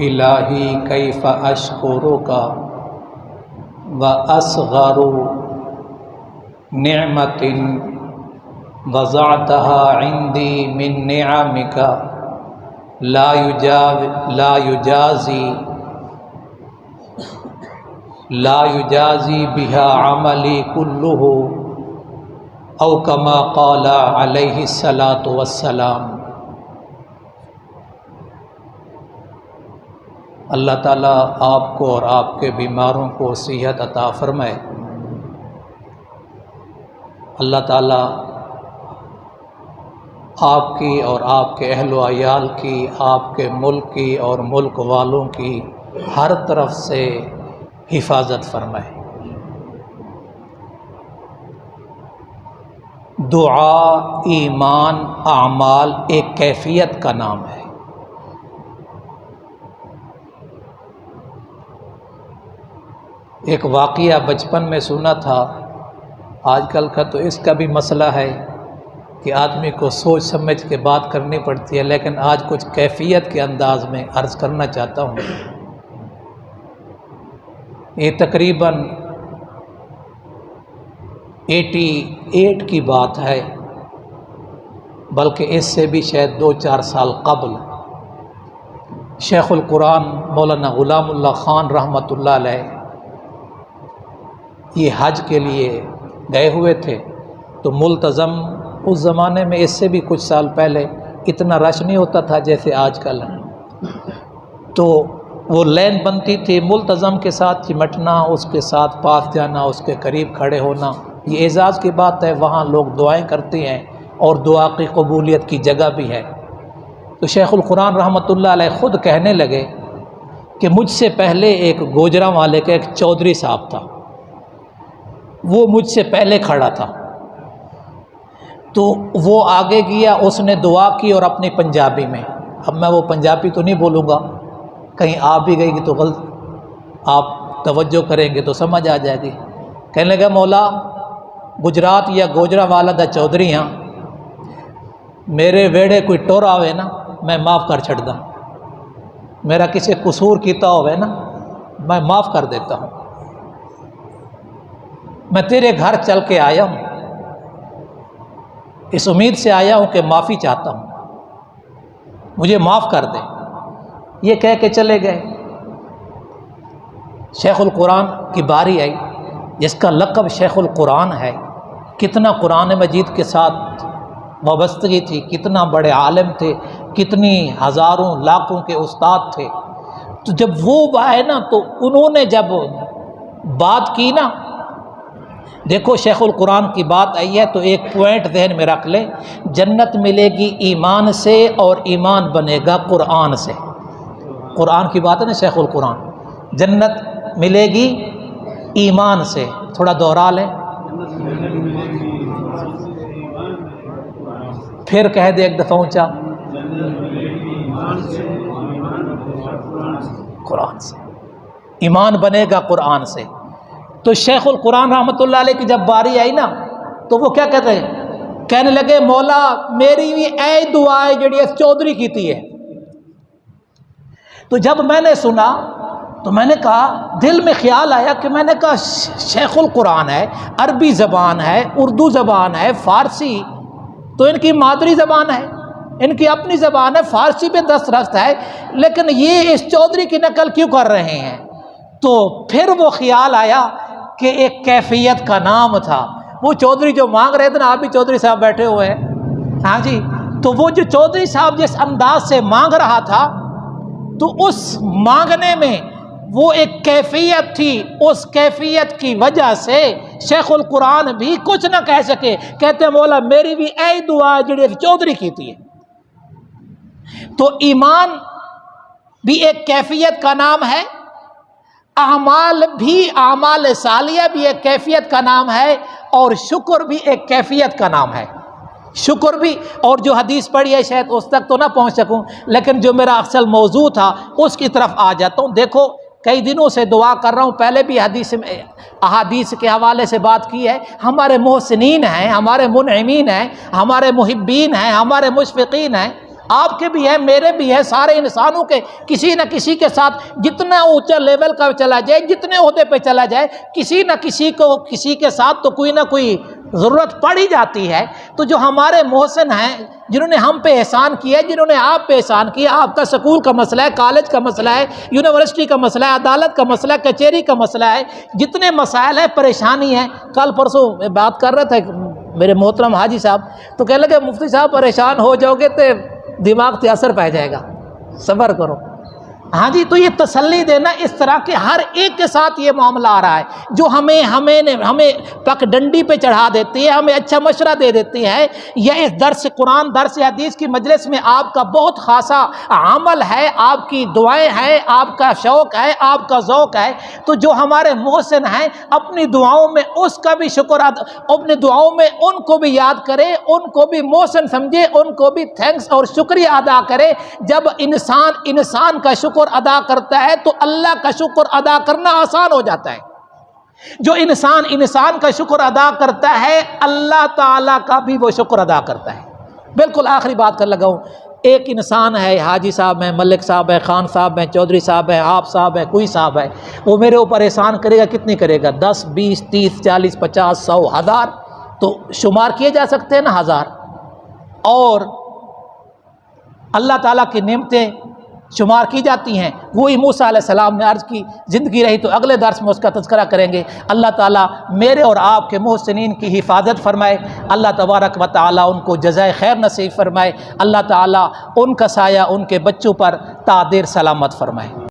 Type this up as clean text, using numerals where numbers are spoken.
الہی کیف اشکرک و اصغر نعمت وضعتها عندی من نعمک لا یجازی بها عملی کلہ او کما قال علیہ الصلاۃ والسلام۔ اللہ تعالیٰ آپ کو اور آپ کے بیماروں کو صحت عطا فرمائے۔ اللہ تعالیٰ آپ کی اور آپ کے اہل و عیال کی، آپ کے ملک کی اور ملک والوں کی ہر طرف سے حفاظت فرمائے۔ دعا، ایمان، اعمال ایک کیفیت کا نام ہے۔ ایک واقعہ بچپن میں سنا تھا، آج کل کا تو اس کا بھی مسئلہ ہے کہ آدمی کو سوچ سمجھ کے بات کرنی پڑتی ہے، لیکن آج کچھ کیفیت کے انداز میں عرض کرنا چاہتا ہوں۔ یہ تقریباً 88 کی بات ہے، بلکہ اس سے بھی شاید 2-4 سال قبل۔ شیخ القرآن مولانا غلام اللہ خان رحمۃ اللہ علیہ یہ حج کے لیے گئے ہوئے تھے، تو ملتظم اس زمانے میں، اس سے بھی کچھ سال پہلے اتنا رش نہیں ہوتا تھا جیسے آج کل ہے، تو وہ لین بنتی تھی، ملتظم کے ساتھ چمٹنا، اس کے ساتھ پاس جانا، اس کے قریب کھڑے ہونا، یہ اعزاز کی بات ہے۔ وہاں لوگ دعائیں کرتے ہیں اور دعا کی قبولیت کی جگہ بھی ہے۔ تو شیخ القرآن رحمۃ اللہ علیہ خود کہنے لگے کہ مجھ سے پہلے ایک گوجراں والے کا ایک چودھری صاحب تھا، وہ مجھ سے پہلے کھڑا تھا، تو وہ آگے گیا، اس نے دعا کی اور اپنی پنجابی میں، اب میں وہ پنجابی تو نہیں بولوں گا، کہیں آ بھی گئی گی تو غلط، آپ توجہ کریں گے تو سمجھ آ جائے گی۔ کہنے لگا مولا گجرات یا گوجرا والا دا چودھری ہاں، میرے ویڑے کوئی ٹور آوے نا میں معاف کر چھڑ دا، میرا کسی قصور کیتا ہوئے نا میں معاف کر دیتا ہوں، میں تیرے گھر چل کے آیا ہوں، اس امید سے آیا ہوں کہ معافی چاہتا ہوں، مجھے معاف کر دے۔ یہ کہہ کے چلے گئے۔ شیخ القرآن کی باری آئی، جس کا لقب شیخ القرآن ہے، کتنا قرآن مجید کے ساتھ وابستگی تھی، کتنا بڑے عالم تھے، کتنی ہزاروں لاکھوں کے استاد تھے۔ تو جب وہ آئے نا تو انہوں نے جب بات کی نا، دیکھو شیخ القرآن کی بات آئی ہے تو ایک پوائنٹ ذہن میں رکھ لیں، جنت ملے گی ایمان سے اور ایمان بنے گا قرآن سے۔ قرآن کی بات ہے نا، شیخ القرآن، جنت ملے گی ایمان سے، تھوڑا دوہرا لیں، پھر کہہ دے ایک دفعہ اونچا، قرآن سے ایمان بنے گا قرآن سے۔ تو شیخ القرآن رحمۃ اللہ علیہ کی جب باری آئی نا تو وہ کیا کہتے ہیں، کہنے لگے مولا میری بھی اے دعا ہے جڑی اس چودھری کی تھی ہے۔ تو جب میں نے سنا تو میں نے کہا، دل میں خیال آیا کہ میں نے کہا شیخ القرآن ہے، عربی زبان ہے، اردو زبان ہے، فارسی تو ان کی مادری زبان ہے، ان کی اپنی زبان ہے، فارسی پہ دسترست ہے، لیکن یہ اس چودھری کی نقل کیوں کر رہے ہیں؟ تو پھر وہ خیال آیا کہ ایک کیفیت کا نام تھا، وہ چودھری جو مانگ رہے تھے نا، آپ بھی چودھری صاحب بیٹھے ہوئے ہیں، ہاں جی، تو وہ جو چودھری صاحب جس انداز سے مانگ رہا تھا، تو اس مانگنے میں وہ ایک کیفیت تھی، اس کیفیت کی وجہ سے شیخ القرآن بھی کچھ نہ کہہ سکے، کہتے مولا میری بھی اے دعا جڑی چودھری کی تھی۔ تو ایمان بھی ایک کیفیت کا نام ہے، اعمال بھی، اعمال صالحہ بھی ایک کیفیت کا نام ہے، اور شکر بھی ایک کیفیت کا نام ہے، شکر بھی۔ اور جو حدیث پڑھی ہے شاید اس تک تو نہ پہنچ سکوں، لیکن جو میرا اصل موضوع تھا اس کی طرف آ جاتا ہوں۔ دیکھو کئی دنوں سے دعا کر رہا ہوں، پہلے بھی احادیث کے حوالے سے بات کی ہے، ہمارے محسنین ہیں، ہمارے منعمین ہیں، ہمارے محبین ہیں، ہمارے مشفقین ہیں، آپ کے بھی ہے، میرے بھی ہے، سارے انسانوں کے کسی نہ کسی کے ساتھ جتنا اونچا لیول کا چلا جائے، جتنے عہدے پہ چلا جائے، کسی نہ کسی کو کسی کے ساتھ تو کوئی نہ کوئی ضرورت پڑ ہی جاتی ہے۔ تو جو ہمارے محسن ہیں، جنہوں نے ہم پہ احسان کیا ہے، جنہوں نے آپ پہ احسان کیا، آپ کا سکول کا مسئلہ ہے، کالج کا مسئلہ ہے، یونیورسٹی کا مسئلہ ہے، عدالت کا مسئلہ ہے، کچہری کا مسئلہ ہے، جتنے مسائل ہیں، پریشانی ہے۔ کل پرسوں میں بات کر رہا تھا میرے محترم حاجی صاحب، تو کہنے لگے مفتی صاحب پریشان ہو جاؤ گے تو دماغ پہ اثر پہ جائے گا، صبر کرو۔ ہاں جی، تو یہ تسلی دینا، اس طرح کے ہر ایک کے ساتھ یہ معاملہ آ رہا ہے، جو ہمیں پک ڈنڈی پہ چڑھا دیتی ہے، ہمیں اچھا مشورہ دے دیتی ہے، یا اس درس قرآن، درس حدیث کی مجلس میں آپ کا بہت خاصا عمل ہے، آپ کی دعائیں ہیں، آپ کا شوق ہے، آپ کا ذوق ہے، تو جو ہمارے محسن ہیں اپنی دعاؤں میں اس کا بھی شکر اپنی دعاؤں میں ان کو بھی یاد کرے، ان کو بھی محسن سمجھے، ان کو بھی تھینکس اور شکریہ ادا کرے۔ جب انسان کا شکر ادا کرتا ہے تو اللہ کا شکر ادا کرنا آسان ہو جاتا ہے۔ جو انسان کا شکر ادا کرتا ہے، اللہ تعالیٰ کا بھی وہ شکر ادا کرتا ہے۔ بالکل آخری بات کر لگا ہوں، ایک انسان ہے، حاجی صاحب ہیں، ملک صاحب ہیں، خان صاحب ہیں، چودھری صاحب ہیں، آپ صاحب ہیں، کوئی صاحب ہے، وہ میرے اوپر احسان کرے گا، کتنی کرے گا؟ 10 20 30 40 50 100 1000 تو شمار کیے جا سکتے ہیں نا، 1000۔ اور اللہ تعالیٰ کی نعمتیں شمار کی جاتی ہیں۔ وہی موسیٰ علیہ السلام نے عرض کی، زندگی رہی تو اگلے درس میں اس کا تذکرہ کریں گے۔ اللہ تعالیٰ میرے اور آپ کے محسنین کی حفاظت فرمائے، اللہ تبارک و تعالیٰ ان کو جزائے خیر نصیب فرمائے، اللہ تعالیٰ ان کا سایہ ان کے بچوں پر تا دیر سلامت فرمائے۔